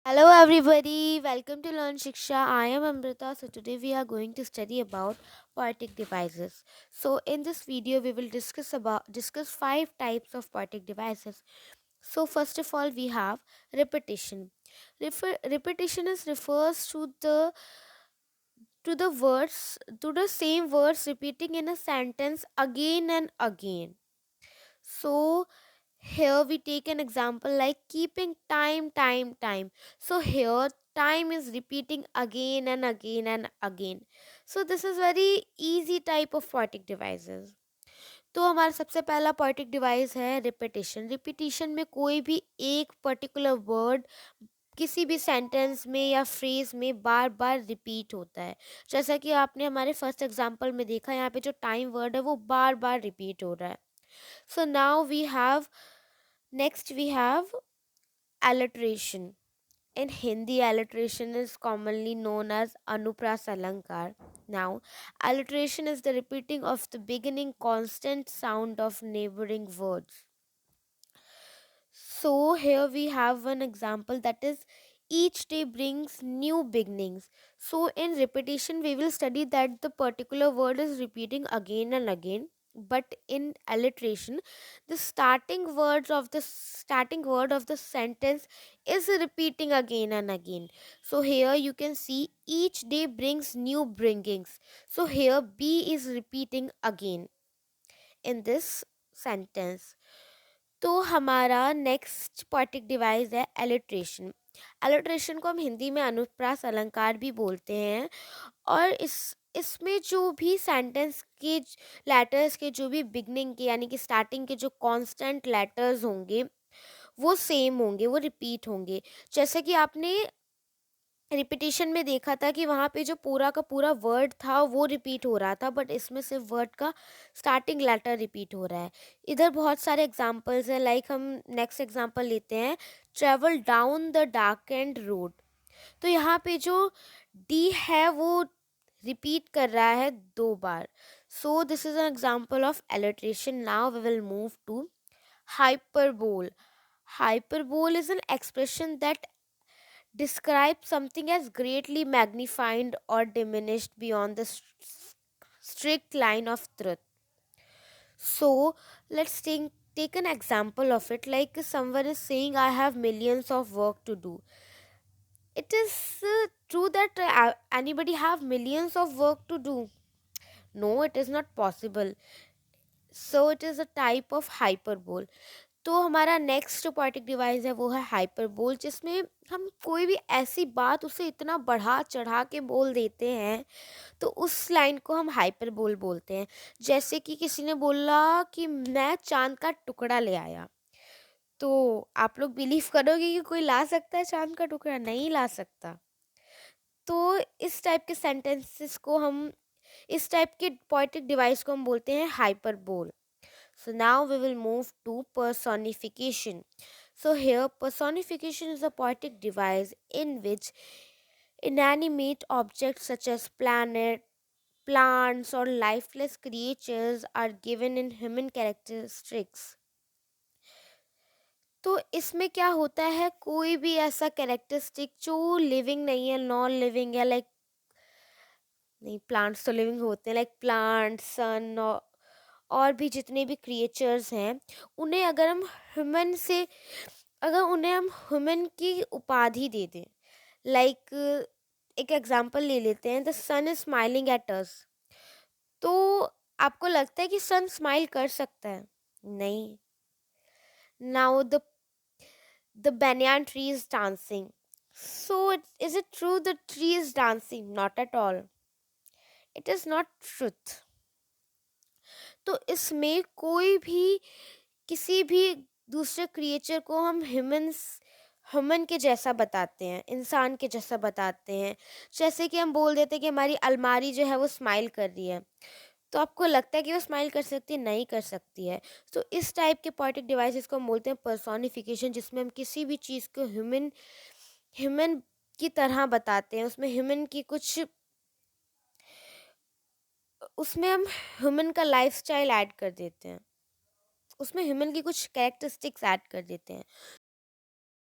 Hello everybody, welcome to Learn Shiksha. I am Amrita. So today we are going to study about poetic devices. So in this video we will discuss five types of poetic devices. So first of all we have repetition. Repetition is refers to the words to the same words repeating in a sentence again and again. So here we take an example like keeping time. So here time is repeating again and again and again. So this is very easy type of poetic devices. तो हमारा सबसे पहला poetic device है repetition. Repetition में कोई भी एक particular word किसी भी सेंटेंस में या फ्रेज में बार बार रिपीट होता है. जैसा कि आपने हमारे फर्स्ट एग्जांपल में देखा, यहाँ पे जो टाइम वर्ड है वो बार बार रिपीट हो रहा है. So now next we have alliteration. In Hindi, alliteration is commonly known as Anupras Alankar. Now, alliteration is the repeating of the beginning constant sound of neighboring words. So here we have one example, that is each day brings new beginnings. So in repetition we will study that the particular word is repeating again and again, but in alliteration the starting word of the sentence is repeating again and again. So here you can see each day brings new bringings. So here B is repeating again in this sentence. तो हमारा next poetic device है alliteration. Alliteration को हम हिंदी में अनुप्रास अलंकार भी बोलते हैं. और इसमें जो भी सेंटेंस के लेटर्स के जो भी बिगनिंग के यानी कि स्टार्टिंग के जो कांस्टेंट लेटर्स होंगे वो सेम होंगे, वो रिपीट होंगे. जैसे कि आपने रिपीटिशन में देखा था कि वहाँ पे जो पूरा का पूरा वर्ड था वो रिपीट हो रहा था, बट इसमें सिर्फ वर्ड का स्टार्टिंग लेटर रिपीट हो रहा है. इधर बहुत सारे एग्जांपल्स हैं. लाइक हम नेक्स्ट एग्जांपल लेते हैं, travel down the dark and road. तो यहाँ पे जो डी है वो रिपीट कर रहा है 2 बार. So this is an example of alliteration. Now we will move to hyperbole. Hyperbole is an expression that describe something as greatly magnified or diminished beyond the strict line of truth. So let's take an example of it. Like someone is saying, I have millions of work to do. It is true that anybody have millions of work to do? No, it is not possible. So it is a type of hyperbole. तो हमारा next जो poetic device है वो है hyperbole, जिसमें हम कोई भी ऐसी बात उसे इतना बढ़ा चढ़ा के बोल देते हैं तो उस लाइन को हम हाइपरबोल बोलते हैं. जैसे कि किसी ने बोला कि मैं चांद का टुकड़ा ले आया. तो आप लोग बिलीव करोगे कि कोई ला सकता है चांद का टुकड़ा? नहीं ला सकता. तो इस टाइप के सेंटेंसेस को हम, इस टाइप के पोएटिक डिवाइस को हम बोलते हैं hyperbole. So now we will move to personification. So here personification is a poetic device in which inanimate objects such as plants or lifeless creatures are given in human characteristics. तो इसमें क्या होता है, कोई भी ऐसा कैरेक्टरिस्टिक जो living नहीं है, नॉन लिविंग है, लाइक नहीं, प्लांट्स तो लिविंग होते हैं, लाइक प्लांट, सन और भी जितने भी क्रिएचर्स हैं, उन्हें अगर हम ह्यूमन की उपाधि दे दें. लाइक एक एग्जांपल ले लेते हैं, the sun is smiling at us. तो आपको लगता है कि सन स्माइल कर सकता है? नहीं. Now the banyan tree is dancing. So is it true the tree is dancing? Not at all. It is not truth. तो इसमें कोई भी किसी भी दूसरे क्रिएचर को हम ह्यूमन के जैसा बताते हैं, इंसान के जैसा बताते हैं. जैसे कि हम बोल देते हैं कि हमारी अलमारी जो है वो स्माइल कर रही है. तो आपको लगता है कि वो स्माइल कर सकती है? नहीं कर सकती है. तो इस टाइप के पोएटिक डिवाइसेस को हम बोलते हैं पर्सोनिफिकेशन, जिसमें हम किसी भी चीज़ को ह्यूमन की तरह बताते हैं. उसमें हम ह्यूमन का लाइफस्टाइल ऐड कर देते हैं, उसमें ह्यूमन की कुछ कैरेक्टरिस्टिक्स ऐड कर देते हैं.